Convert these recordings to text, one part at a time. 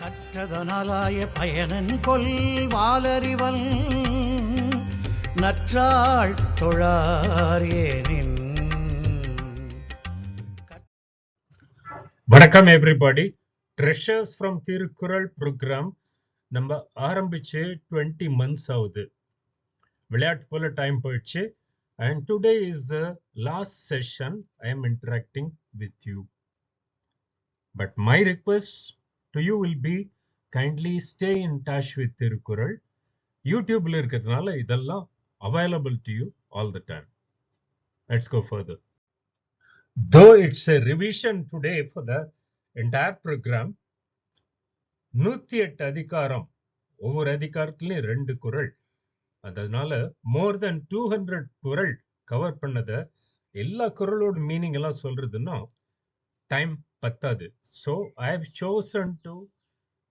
கற்றதனாலாய பயனன் கொல் வாலறிவன் நற்றாள் தொழாரேனின். வணக்கம் everybody. Treasures from Thirukkural program நம்ம ஆரம்பிச்சு 20 months ஆகுது. விளையாட்டு போல டைம் போயிடுச்சு. And today is the last session I am interacting with you. But my request to you will be kindly stay in touch with Thirukkural. YouTubeல இருக்கிறதுனால இதெல்லாம் available to you all the time. Let's go further. Though it's a revision today for the entire program, 108 அதிகாரம், ஒவ்வொரு அதிகாரத்திலையும் 2 குறள், அதனால more than 200 குறள் cover பண்ணத எல்லா குறளோட மீனிங் எல்லாம் சொல்றதுன்னா டைம் பத்தாது. So I have chosen to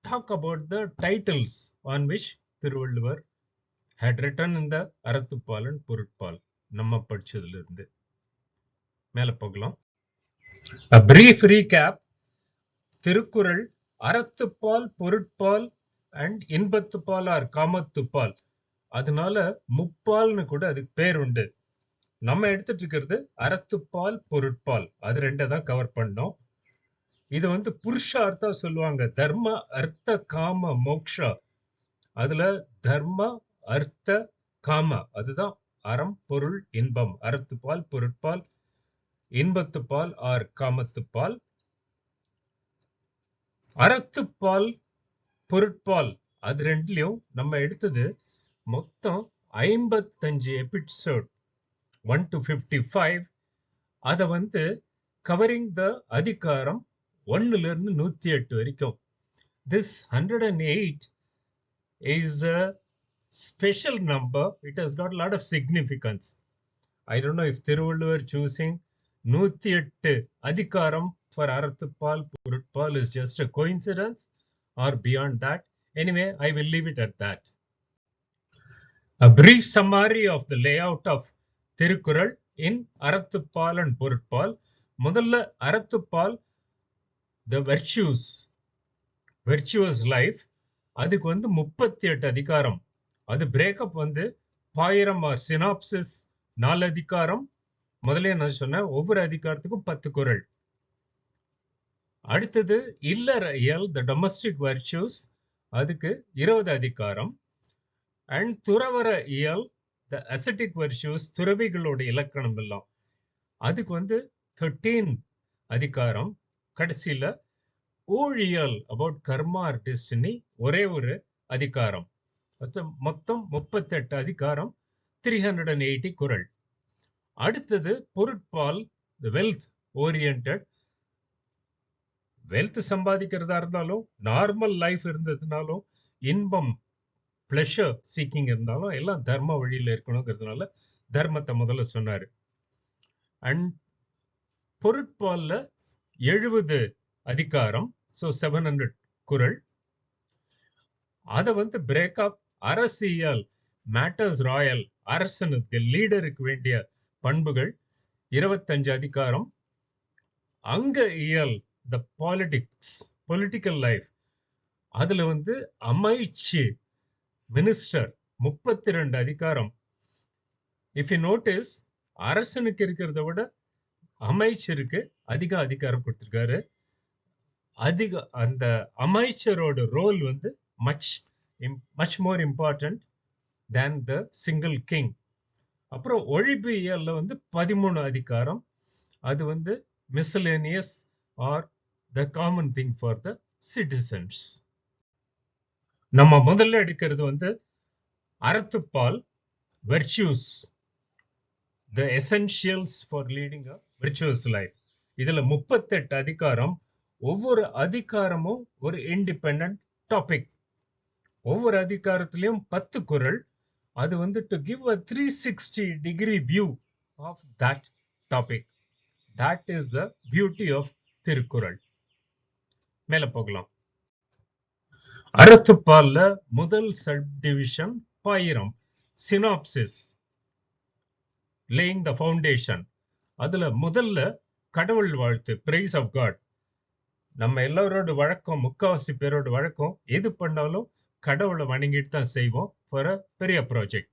talk about the titles on which Thiruvalluvar had written in the Arathuppal and பொருட்பால். நம்ம படிச்சதுல இருந்து மேல போகலாம். A brief recap. Thirukkural Arathuppal, Porutpal and Inbathuppal R காமத்துப்பால். அதனால முப்பால்னு கூட அதுக்கு பேர் உண்டு. நம்ம எடுத்துட்டு இருக்கிறது அறத்துப்பால், பொருட்பால், அது ரெண்டை தான் கவர் பண்ணோம். இது புருஷார்த்தா சொல்லுவாங்க. தர்ம அர்த்த காம மோக்ஷா. அதுல தர்ம அர்த்த காம அதுதான் அறம், பொருள், இன்பம். அறத்துப்பால், பொருட்பால், இன்பத்துப்பால் ஆர் காமத்துப்பால். அறத்துப்பால், பொருட்பால் அது ரெண்டுலயும் நம்ம எடுத்தது மொத்தம் 55 எபிசோட், 1 to 55. அத கவரிங் த அதிகாரம் 1ல இருந்து 108 வரைக்கும். This 108 is a special number. It has got a lot of significance. I don't know if Thiruvallur choosing 108 அதிகாரம் for Arathuppal, Porutpal is just a coincidence or beyond that. Anyway, I will leave it at that. A brief summary of the layout of Thirukkural in Arathuppal and பொருட்பால். முதல்ல அறத்துப்பால், the virtuous life. அதுக்கு 38 அதிகாரம். அது breakup பாயிரம் R synopsis 4 அதிகாரம். முதல்ல நான் சொன்னேன் ஒவ்வொரு அதிகாரத்துக்கும் 10 குறள். அடுத்தது இல்லற இயல், த டொமஸ்டிக் வர்ச்சூஸ், அதுக்கு 20 அதிகாரம். அண்ட் துறவர இயல், த அசெட்டிக் வர்ச்சூஸ், துறவிகளோட இலக்கணம் எல்லாம், அதுக்கு 13 அதிகாரம். கடைசியில ஊழியல், அபவுட் கர்மா ஆர் டெஸ்டினி, ஒரே ஒரு அதிகாரம். மொத்தம் 38 அதிகாரம், 380 குறள். அடுத்தது பொருட்பால், வெல்த் ஓரியன்டட். வெல்த் சம்பாதிக்கிறதா இருந்தாலும், நார்மல் லைஃப் இருந்ததுனாலும், இன்பம் பிளஷர் சீக்கிங் இருந்தாலும் எல்லாம் தர்ம வழியில இருக்கணுங்கிறதுனால தர்மத்தை முதல்ல சொன்னாரு. அண்ட் பொருட்பால்ல 70 அதிகாரம், ஸோ 700 குறள். அதை பிரேக்கப் அரசியல், மேட்டர்ஸ் ராயல், அரசனுக்கு லீடருக்கு வேண்டிய பண்புகள் 25 அதிகாரம். அங்க இயல், த பாலிடிக்ஸ், பொலிட்டிக்கல் லைஃப், அதுல அமைச்சு, மினிஸ்டர், 32 அதிகாரம். இஃப் யூ நோட்டீஸ், அரசனுக்கு இருக்கிறத விட அமைச்சருக்கு அதிக அதிகாரம் கொடுத்திருக்காரு. அந்த அமைச்சரோட role much more important than the single king. அப்புறம் ஒழிப்பு இயல்ல 13 அதிகாரம். அது miscellaneous or the common thing for the citizens. நம்ம முதல்ல எடுக்கிறது அறத்துப்பால், virtues, the essentials for leading a virtuous life. இதுல 38 அதிகாரம். ஒவ்வொரு அதிகாரமும் ஒரு இண்டிபெண்டன்ட் டாபிக். ஒவ்வொரு அதிகாரத்திலையும் 10 குறள். அது to give a 360-degree view of that topic. That is the beauty of Thirukkural. மேல போகலாம். அறத்துப்பால்ல முதல் சப்டிவிஷன் பாயிரம், சினாப்சிஸ், laying the foundation. அதுல முதல்ல கடவுள் வாழ்த்து, praise of God. நம்ம எல்லாரோட வழக்கம், முக்காவாசி பேரோட வழக்கம், எது பண்ணாலும் கடவுளை வணங்கிட்டு தான் செய்வோம் ஃபார் அ பெரிய ப்ராஜெக்ட்.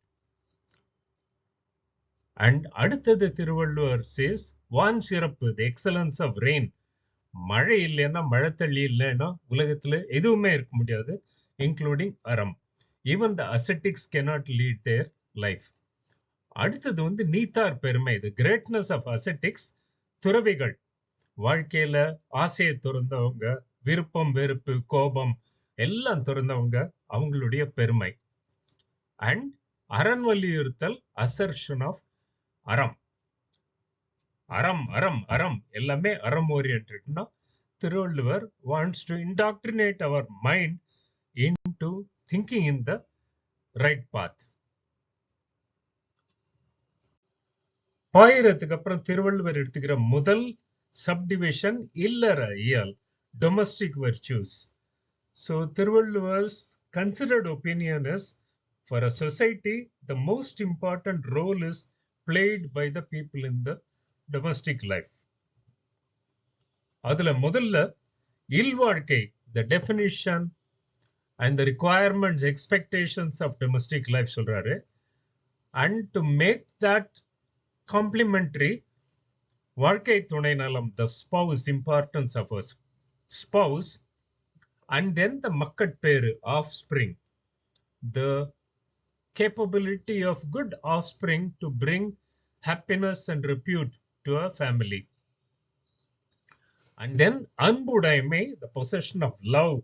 அண்ட் அடுத்தது திருவள்ளுவர் சேஸ் வான் சிறப்பு, தி எக்ஸலன்ஸ் ஆஃப் ரெயின். மழை இல்லைன்னா, மழை தள்ளி இல்லைன்னா உலகத்துல எதுவுமே இருக்க முடியாது, இன்க்ளூடிங் அறம். Even the ascetics cannot lead their life. அடுத்தது வந்து நீத்தார் பெருமை, தி கிரேட்னஸ் ஆஃப் அசெட்டிக்ஸ். துறவிகள் வாழ்க்கையில ஆசையை துறந்தவங்க, விருப்பம் வெறுப்பு கோபம் எல்லாம் துறந்தவங்க, அவங்களுடைய பெருமை. அண்ட் அரண் வலியுறுத்தல், அசர்ஷன் ஆஃப் அறம். அறம் அறம் அறம் எல்லாமே அறம் ஓரியன்டா. Thiruvalluvar wants to indoctrinate our mind into thinking in the right path. பாயிரத்துக்கு அப்புறம் திருவள்ளுவர் எடுத்துக்கிற முதல் சப்டிவிஷன் இல்லற இயல், domestic virtues. So Thirukkural's considered opinion is, for a society, the most important role is played by the people in the domestic life. அதுல முதல்ல இல்வாழ்க்கை, the definition and the requirements, expectations of domestic life சொல்றாரு. And to make that complementary, வாழ்க்கை துணை நலம், the spouse, importance of a spouse. And then the மக்கட்பேறு, offspring, the capability of good offspring to bring happiness and repute to a family. And then அன்புடைமை, the possession of love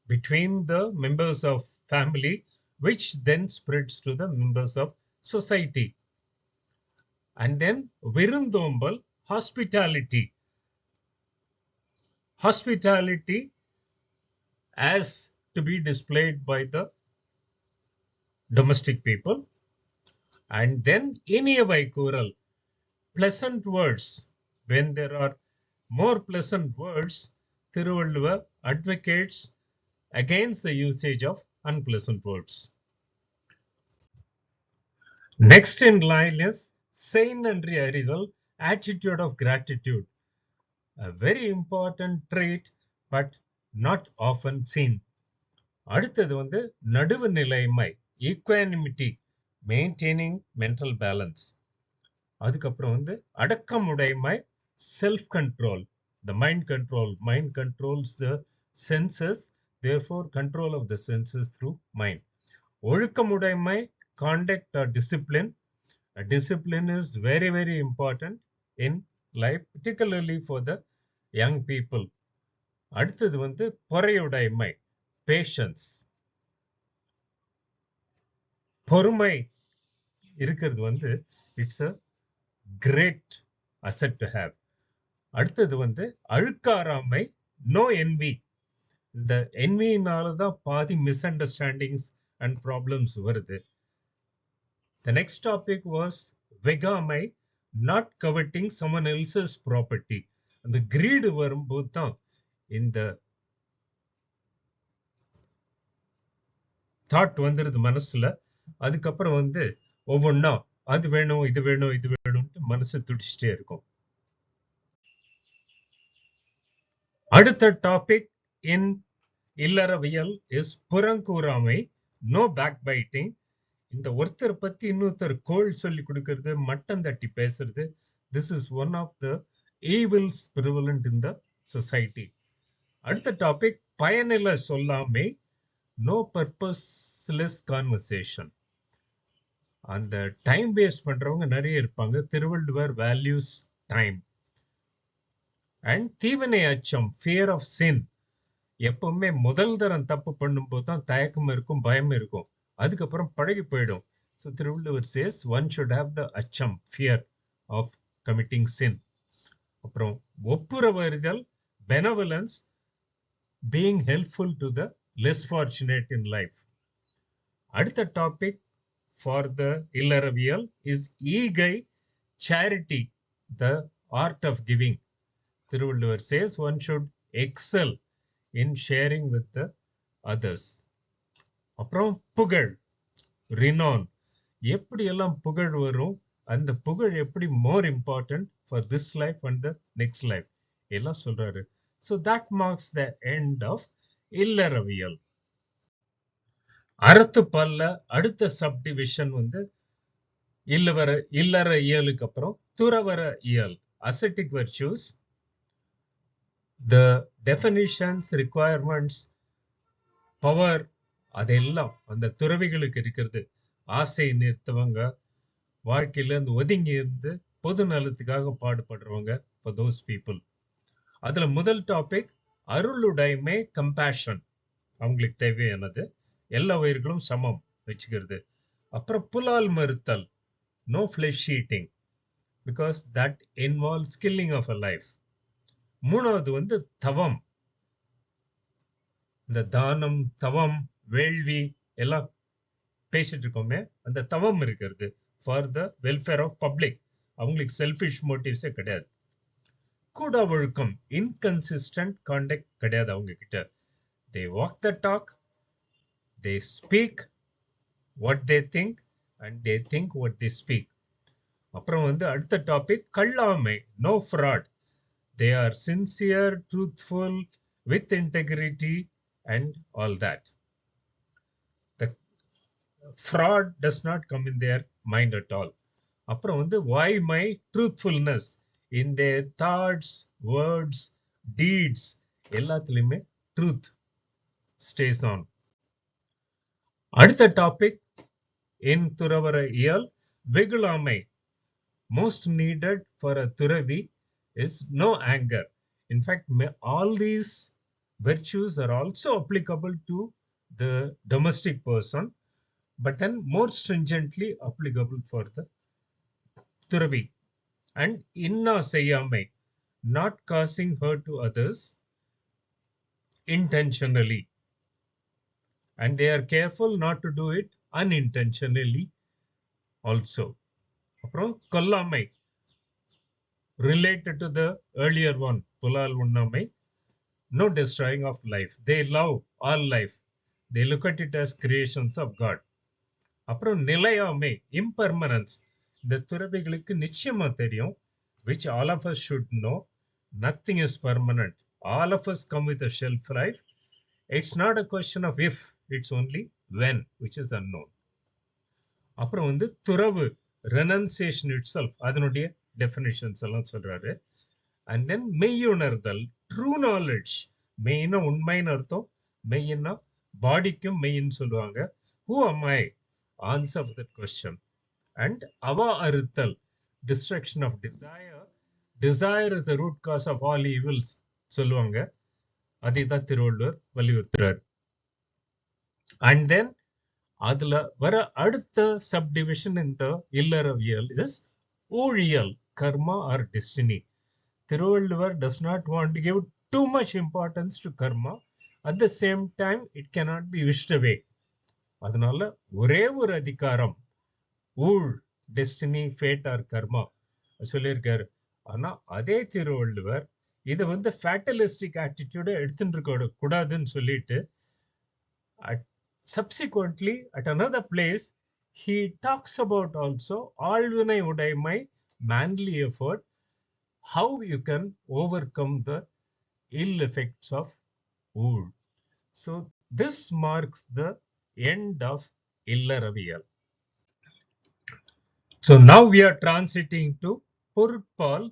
between the members of family, which then spreads to the members of society. And then விருந்தோம்பல், hospitality. Hospitality as to be displayed by the domestic people. And then இனியவை கூறல், pleasant words. When there are more pleasant words, Thiruvallur advocates against the usage of unpleasant words. Next in line is செய்நன்றி அறிதல், attitude of gratitude. A very important trait, but not often seen. அடுத்தது வந்து நடுவு நிலைமை, equanimity, maintaining mental balance. அதுக்கப்புறம் வந்து அடக்கமுடைமை, self control, the mind control. Mind controls the senses, therefore control of the senses through mind. ஒழுக்கமுடைமை, conduct or discipline. A discipline is very very important in life, particularly for the young people. அடுத்தது வந்து பொறையுடைமை, patience. பொறுமை இருக்கிறது வந்து it's a great asset to have. அடுத்தது வந்து அழுக்காராமை, no envy. இந்த envyனால தான் பாதி misunderstandings and problems வருது. The next topic was வெகாமை, not coveting someone else's property. அந்த greed வரும்போது தான் இந்த தாட் வந்துருது மனசுல. அதுக்கப்புறம் வந்து ஒவ்வொன்னா அது வேணும் இது வேணும் இது வேணும்ட்டு மனசு துடிச்சிட்டே இருக்கும். அடுத்த டாபிக் இன் இல்லறவியல் இஸ் புறங்கூறாமை, நோ பேக் பைட்டிங். இந்த ஒருத்தர் பத்தி இன்னொருத்தர் கோள் சொல்லி கொடுக்கிறது, மட்டம் தட்டி பேசுறது, this is one of the evils prevalent in the society. அடுத்த டாபிக் பயனில சொல்லாமை, நோ பர்பஸ்லெஸ் கான்வர்சேஷன். அந்த டைம் வேஸ்ட் பண்றவங்க நிறைய இருப்பாங்க. Thiruvalluvar values time. அண்ட் தீவினை அச்சம், ஃபியர் ஆஃப் சின். எப்பவுமே முதல் தரம் தப்பு பண்ணும்போது தான் தயக்கம் இருக்கும், பயம் இருக்கும், அதுக்கப்புறம் பழகி போயிடும். So Thiruvalluvar says one should have the அச்சம், ஃபியர் ஆஃப் கமிட்டிங் சின். அப்புறம் ஒப்புரவறிதல், benevolence, being helpful to the less fortunate in life. அடுத்த டாபிக் ஃபார் த இல்லறவியல் இஸ் ஈகை, charity, the art of giving. Thiruvallur says one should excel in sharing with the others. அப்புறம் புகழ், renown. எப்படி எல்லாம் புகழ் வரும், அந்த புகழ் எப்படி more important for this life and the next life எல்லாம் சொல்றாரு. So that marks the end of இல்லறவியல். அறத்துப்பால்ல அடுத்த சப்டிவிஷன் வந்து இல்லற இயலுக்கு அப்புறம் துறவற இயல், ascetic virtues. The definitions, requirements, power அதெல்லாம் அந்த துறவிகளுக்கு இருக்கிறது. ஆசை நிறுத்தவங்க, வாழ்க்கையில இருந்து ஒதுங்கி இருந்து பொது நலத்துக்காக பாடுபடுறவங்க, for those people. அதுல முதல் டாபிக் அருளுடைமை, கம்பேஷன், அவங்களுக்கு தேவையானது, எல்லா உயிர்களும் சமம் வச்சுக்கிறது. அப்புறம் புலால் மறுத்தல், no flesh eating, because that involves killing of a life. மூணாவது வந்து தவம், இந்த தானம், தவம், வேள்வி எல்லாம் பேசிட்டு இருக்கோமே, அந்த தவம் இருக்கிறது for the welfare of public, அவங்களுக்கு செல்ஃபிஷ் மோட்டிவ்ஸே கிடையாது. கூட ஒழுக்கம், இன்கன்சிஸ்டன்ட் கான்டக்ட் கிடையாது அவங்க கிட்ட. They walk the talk, they speak what they think and they think what they speak. அப்புறம் வந்து அடுத்த டாபிக் கள்ளாமை, no fraud. They are sincere, truthful, with integrity and all that. The fraud does not come in their mind at all. அப்புறம் வந்து why my truthfulness in their thoughts, words, deeds, எல்லாத்துலயுமே truth stays on. அடுத்த topic in துறவற இயல் வெகுளாமை. Most needed for a துறவி is no anger. In fact, all these virtues are also applicable to the domestic person, but then more stringently applicable for the Thuravi. And inna seyyamai, not causing hurt to others intentionally. And they are careful not to do it unintentionally also. அப்புறம் கொல்லாமை, related to the earlier one, Pulal Unnamai, no destroying of life. They love all life. They look at it as creations of God. அப்புறம் நிலையாமை, impermanence. இந்த துறவிகளுக்கு நிச்சயமா தெரியும், which all of us should know, nothing is permanent. All of us come with a shelf life. It's not a question of if, it's only when, which is unknown. அப்புறம் வந்து துறவு, renunciation itself, அதனுடைய definitions எல்லாம் சொல்றாரு. And then மெய்யுணர்தல், true knowledge. மெய்னா உண்மைன்னு அர்த்தம், மெய்னா பாடிக்கும் மெய்ன்னு சொல்லுவாங்க. Who am I? Answer that question. And அவா அறுத்தல், destruction of desire. Desire is the root cause of all evils சொல்லுவாங்க. அதை தான் திருவள்ளுவர் வலியுறுத்துறார். And then அதுல வர அடுத்த subdivision in the இல்லறவியல் is ஊழியல், karma or destiny. Thirukkural does not want to give too much importance to karma. At the same time, it cannot be wished away. அதனால ஒரே ஒரு அதிகாரம், ஊழ், டெஸ்டினி, ஃபேட் ஆர் கர்மா சொல்லியிருக்காரு. ஆனா அதே திருவள்ளுவர் இதை வந்து ஃபேட்டலிஸ்டிக் ஆட்டிடியூட எடுத்துட்டு இருக்க கூடாதுன்னு சொல்லிட்டு subsequently at another place he talks about also ஆழ்வினை உடைமை, manly effort, how you can overcome the ill effects of ஊழ். So this marks the end of இல்லறவியல். So now we are transiting to Porutpal,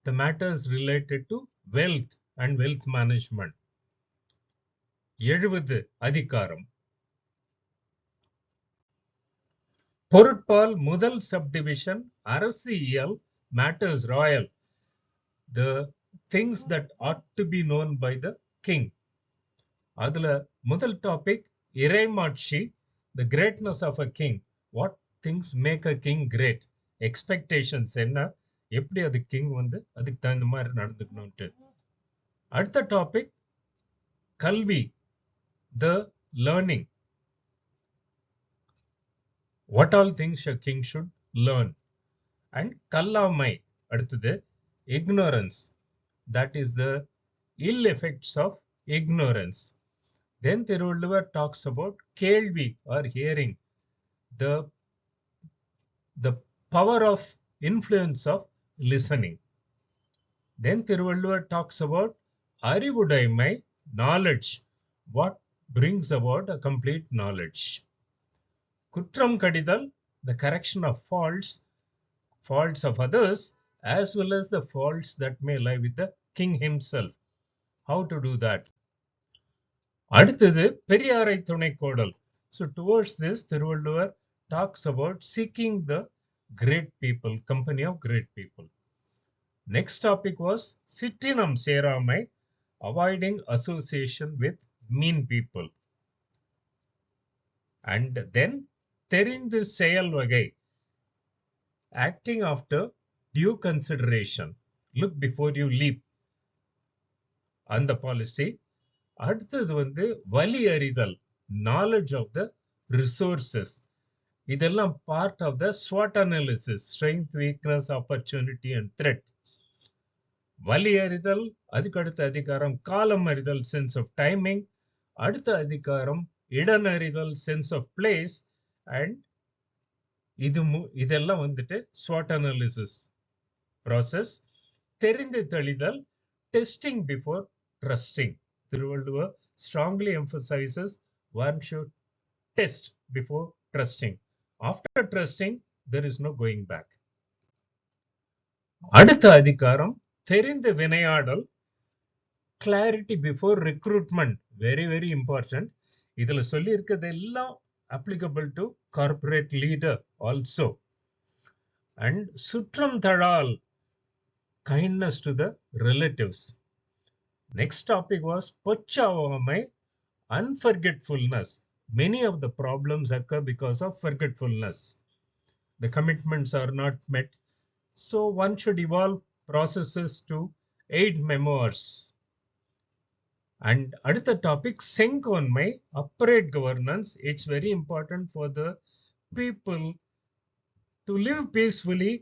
the matters related to wealth and wealth management. 70 அதிகாரம். பொருட்பால் முதல் subdivision அரசியல், matters royal, the things that ought to be known by the king. அதுல முதல் topic இறைமாட்சி, the greatness of a king, what things make a king great, expectations என்ன, எப்படி அது king வந்து அதுக்கு தகுந்த மாதிரி நடந்துக்கணும்ட்டு. அடுத்த டாபிக் கல்வி, the learning, what all things a king should learn. And கல்லாமை அடுத்தது ignorance, that is the ill effects of ignorance. Then Thiruvallur talks about கேள்வி or hearing, the power of influence of listening. Then Thiruvallur talks about அறிவுடைமை, knowledge, what brings about a complete knowledge. குற்றம் Kadithal, the correction of faults of others, as well as the faults that may lie with the king himself. How to do that? அடுத்தது பெரியாரை துணை கோடல். So towards this, Thiruvallur talks about seeking the great people, company of great people. Next topic was Sittinam Seramai, avoiding association with mean people. And then Therindu Seyal Vagai, acting after due consideration. Look before you leap. And the policy. அடுத்தது வந்து வலி அறிதல், knowledge of the resources. இதெல்லாம் part of the SWOT analysis, strength, weakness, opportunity and threat. வலி அறிதல், அதுக்கு அடுத்த அதிகாரம் காலம் அறிதல், sense of timing. அடுத்த அதிகாரம் இடன் அறிதல், sense of place. And இதெல்லாம் வந்துட்டு SWOT analysis process. தெரிந்து தெளிதல், testing before trusting. Thiruvallur strongly emphasizes one should test before trusting. After trusting, there is no going back. அடுத்த அதிகாரம் தெரிந்து வினையாடல், clarity before recruitment. Very, very important. இதுல சொல்லி இருக்கிறது எல்லாம் applicable to corporate leader also. And சுற்றம் தழால், kindness to the relatives. Next topic was Pachavamai, unforgetfulness. Many of the problems occur because of forgetfulness. The commitments are not met. So one should evolve processes to aid memoirs. And adutha topic, Senkonmai, upright governance. It's very important for the people to live peacefully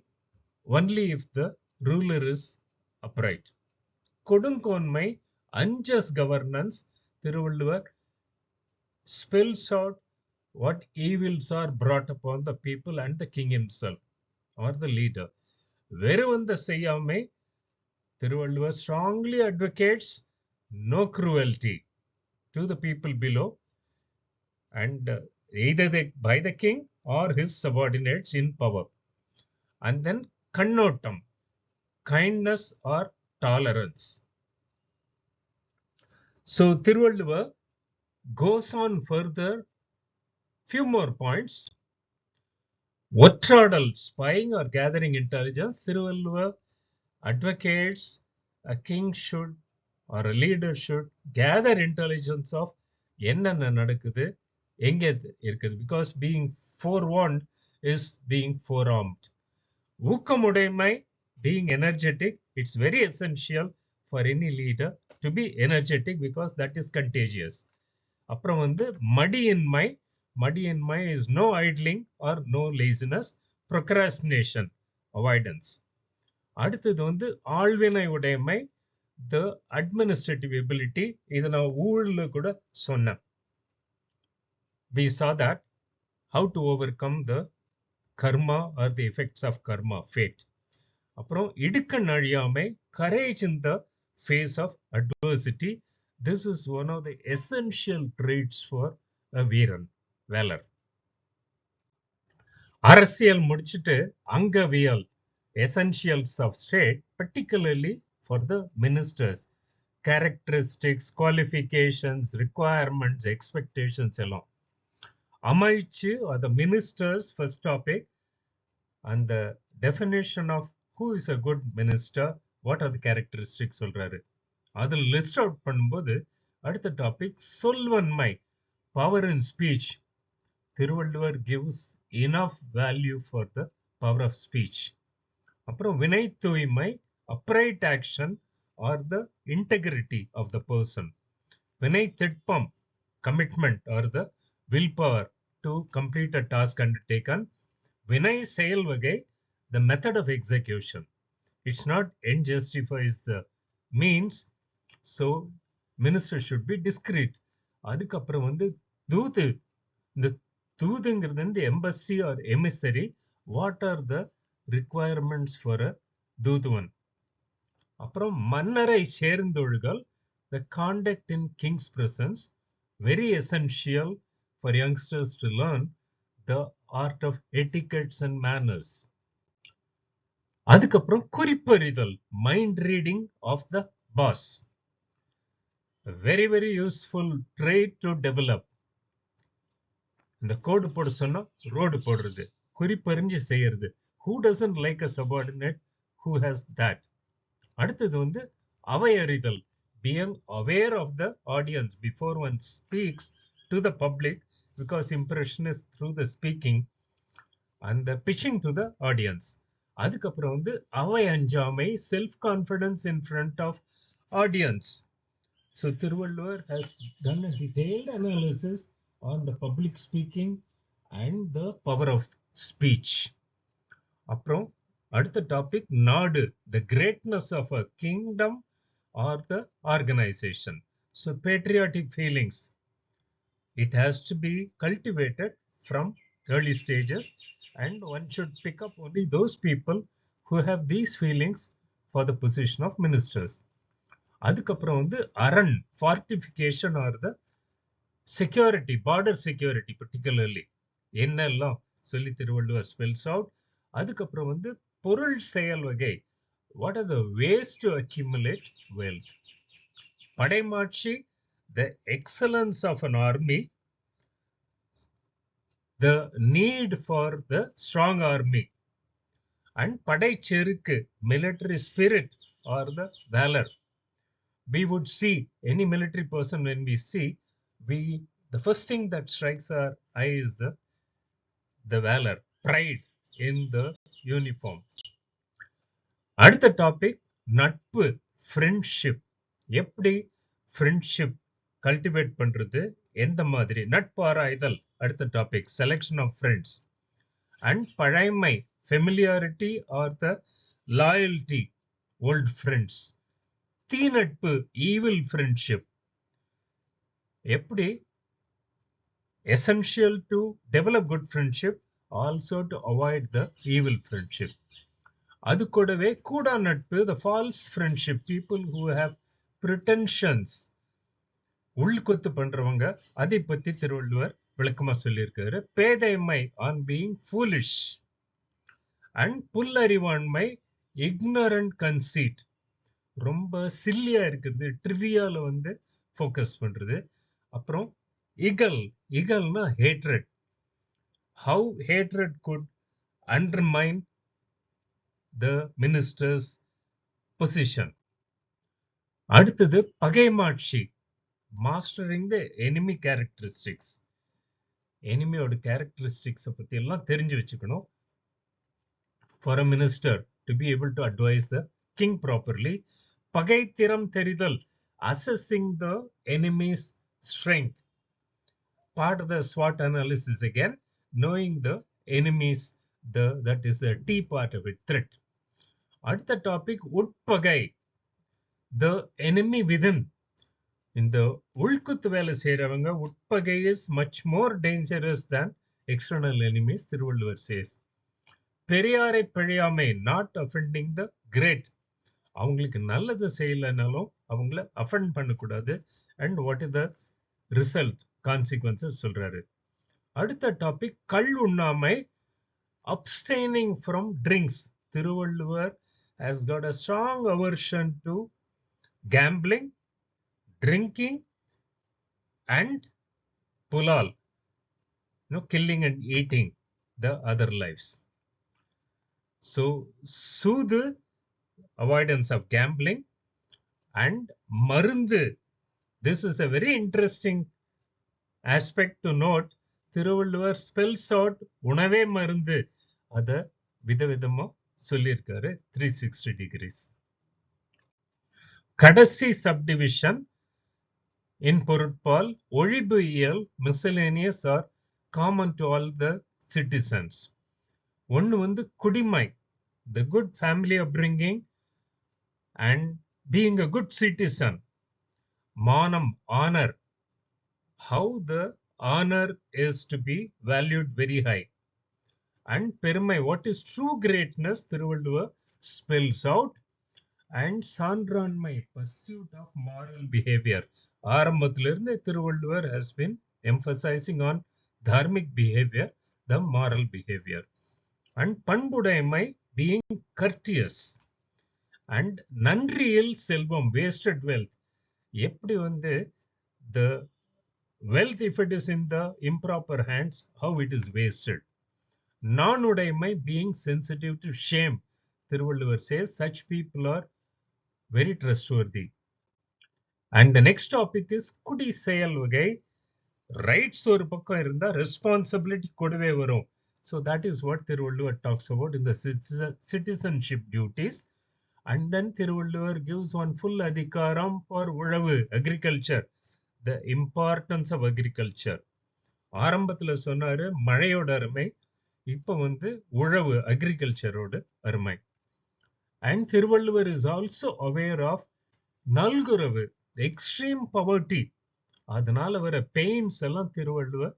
only if the ruler is upright. Kodunkonmai, unjust governance. Thiruvallur spells out what evils are brought upon the people and the king himself or the leader. Veruvanda Seyyamai, Thiruvallur strongly advocates no cruelty to the people below, and either by the king or his subordinates in power. And then Kannottam, kindness or tolerance. So Thiruvallur goes on further, few more points. Ottradal, spying or gathering intelligence. Thiruvallur advocates a king should or a leader should gather intelligence of என்னென்ன நடக்குது, எங்க இருக்குது, because being forewarned is being forearmed. ஊக்கமுடைமை, being energetic, it's very essential for any leader to be energetic because that is contagious. அப்புறம் வந்து மடியின்மை, மடியின்மை is no idling or no laziness, procrastination, avoidance. அடுத்தது வந்து ஆழ்வினை உடைமை, the administrative ability. இதை நான் ஊழல கூட சொன்னேன். We saw that how to overcome the karma or the effects of karma, fate. அப்புறம் இடுக்கண் அழியாமை, courage in the face of adversity. This is one of the essential traits for a வீரன், வேலர். அரசியல் முடிச்சிட்டு அங்கவியல், essentials of state, particularly for the ministers, characteristics, qualifications, requirements, expectations எல்லாம். அமைச்சு or the ministers, first topic, and the definition of who is a good minister, what are the characteristics சொல்றாரு. அதில் list out பண்ணும்போது அடுத்த topic சொல்வன்மை, power in speech. Thiruvallur gives enough value for the power of speech. அப்புறம் வினை தூய்மை, upright action or the integrity of the person. வினை திட்பம், commitment or the willpower to complete a task undertaken. வினை செயல் வகை, the method of execution. It's not end justifies the means. So minister should be discreet. அதுக்கப்புறம் வந்து தூது, இந்த தூதுங்கிறது வந்து embassy or emissary. What are the requirements for a தூதுவன்? அப்புறம் மன்னரை சேர்ந்தொழுகல், the conduct in king's presence, very essential for youngsters to learn the art of etiquettes and manners. அதுக்கப்புறம் குறிப்பறிதல், mind reading of the boss, very useful trait to develop. இந்த கோடு போட சொன்னா road போடுறது, குறிப்பறிஞ்சு செய்யறது. Who doesn't like a subordinate who has that? அடுத்தது வந்து அவை அறிதல், being aware of the audience before one speaks to the public, because impression is through the speaking and the pitching to the audience. அதுக்கப்புறம் வந்து அவை அஞ்சாமை, self confidence in front of audience. So Thiruvallur has done a detailed analysis on the public speaking and the power of speech. அப்புறம் அடுத்த topic நாடு, the greatness of a kingdom or the organization. So patriotic feelings, it has to be cultivated from early stages, and one should pick up only those people who have these feelings for the position of ministers. அதுக்கப்புறம் வந்து அரண், fortification or the security, border security particularly, என்னெல்லாம் சொல்லி Thiruvalluvar spells out. அதுக்கப்புறம் வந்து பொருள் செயல் வகை, what are the ways to accumulate wealth. படைமாட்சி, the excellence of an army, the need for the strong army, and படைச்செருக்கு, military spirit or the valor. We would see any military person, when we see, the first thing that strikes our eye is the valor, pride in the uniform. அடுத்த topic நட்பு, friendship. எப்படி friendship cultivate பண்றது, எந்த மாதிரி நட்பு ஆராய்தல். அடுத்த topic selection of friends. And பழைமை, familiarity or the loyalty, old friends. தீநட்பு, ஈவில் ஃப்ரெண்ட்ஷிப். எப்படி essential to develop good friendship, also to avoid the evil friendship. அது கூடவே கூடா நட்பு, the false friendship, people who have pretensions, உள்குத்து பண்றவங்க. அதை பத்தி திருவள்ளுவர் விளக்கமா சொல்லியிருக்காரு. பேதைமை, on being foolish, and புல்லறிவாண்மை, ignorant conceit, ரொம்ப சில்லியா இருக்குது, ட்ரிவியால வந்து ஃபோக்கஸ் பண்றது. அப்புறம் இகல்னா hatred, how hatred could undermine the minister's position. அடுத்தது பகைமாட்சி, mastering the enemy characteristics. எனிமியோட கேரக்டரிஸ்டிக்ஸ் பத்தி எல்லாம் தெரிஞ்சு வச்சுக்கணும். For a minister to be able to advise the king properly. பகைத்திறம் தெரிதல், assessing the enemy's strength, part of the SWOT analysis again, knowing the enemies, that is the T part of it, threat. அடுத்த topic உட்பகை, the enemy within. இந்த உள்குத்து வேலை செய்யறவங்க, உட்பகை is much more dangerous than external enemies, Thiruvalluvar says. பெரியாரை பிழையாமை, not offending the great. அவங்களுக்கு நல்லது செய்யலனாலும் அவங்கள offend பண்ணக்கூடாது. And what is the result, consequences சொல்றாரு. அடுத்த டாபிக் கள் உண்ணாமை, abstaining from drinks. Thiruvalluvar has got a strong aversion to gambling, drinking and pulal, killing and eating the other lives. So Soodhu, avoidance of gambling, and மருந்து. This is a very interesting aspect to note. Thiruvalluvar spells out உணவே மருந்து, அத விதவிதமா சொல்லியிருக்காரு 360 degrees. கடைசி subdivision இன் பொருட்பால், ஒழிபு இயல், miscellaneous or common to all the citizens. ஒன்னு வந்து குடிமை, the good family upbringing and being a good citizen. மானம், honor, how the honor is to be valued very high. And பெருமை, what is true greatness, Thiruvalluvar spells out. and சான்றாண்மை pursuit of moral behavior. ஆரம்பத்திலிருந்து Thiruvalluvar has been emphasizing on dharmic behavior, the moral behavior. And பண்புடைமை being courteous. And நன்றியில் Selvam, wasted wealth. எப்படி வந்து the wealth, if it is in the improper hands, how it is wasted. நாணுடைமை being sensitive to shame. Thirukkural says such people are very trustworthy. And the next topic is குடி செயல் வகை. Rights ஒரு பக்கம் இருந்தா responsibility கூடவே வரும். So that is what Thirukkural talks about in the citizenship duties. And then Thirukkural gives one full adhikaram for உழவு, agriculture, the importance of agriculture. ஆரம்பத்துல சொன்னாரு மழையோட அருமை, இப்ப வந்து உழவு, அக்ரிகல்ச்சரோட அருமை. And Thirukkural is also aware of நல்குறவு, extreme poverty. அதனால வர பெயின்ஸ் எல்லாம் Thirukkural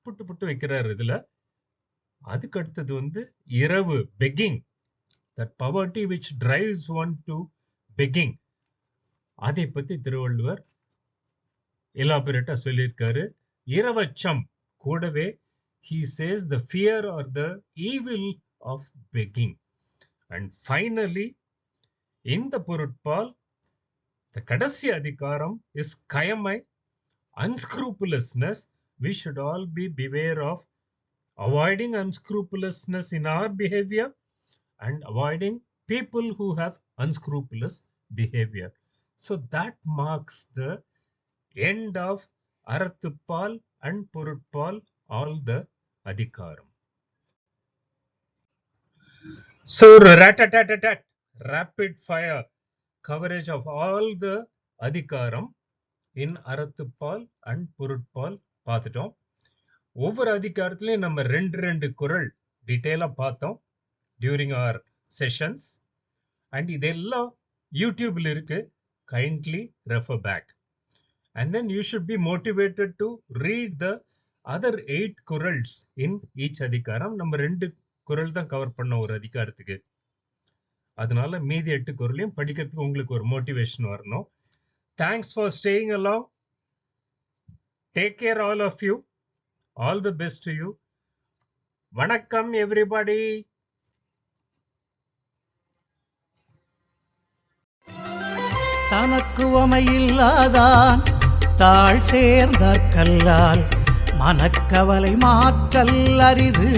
புட்டு வைக்கிறார் இதுல. அதுக்கு அடுத்தது வந்து இரவு, begging, that poverty which drives one to begging. அதை பத்தி Thirukkural எலாபரேட்டா சொல்லியிருக்காரு. இரவச்சம் கூடவே he says the fear or the evil of begging. And finally, in the Porutpal, the கடைசி அதிகாரம் is கயமை, unscrupulousness. We should all be beware of avoiding unscrupulousness in our behavior and avoiding people who have unscrupulous behavior. So that marks the end of Arathuppal and Porutpal, all the adhikaram. So rat-a-tat-a-tat, rapid fire coverage of all the adhikaram in Arathuppal and பொருட்பால் பார்த்துட்டோம். ஒவ்வொரு அதிகாரத்திலையும் நம்ம ரெண்டு குறள் டீட்டெயிலா பார்த்தோம் during our sessions. And இதெல்லாம் யூடியூப்ல இருக்கு, kindly refer back. And then you should be motivated to read the other 8 kurals in each adhikaram. நம்ம 2 குறள் தான் கவர் பண்ண ஒரு அதிகாரத்துக்கு. அதனால மீதி 8 குறளையும் படிக்கிறதுக்கு உங்களுக்கு ஒரு மோட்டிவேஷன் வரணும். Thanks for staying along. Take care all of you. All the best to you. வணக்கம் everybody. தனக்குவமையில்லாதான் தாழ் சேர்ந்தார் கல்லால் மனக்கவலை மாற்றல் அரிது.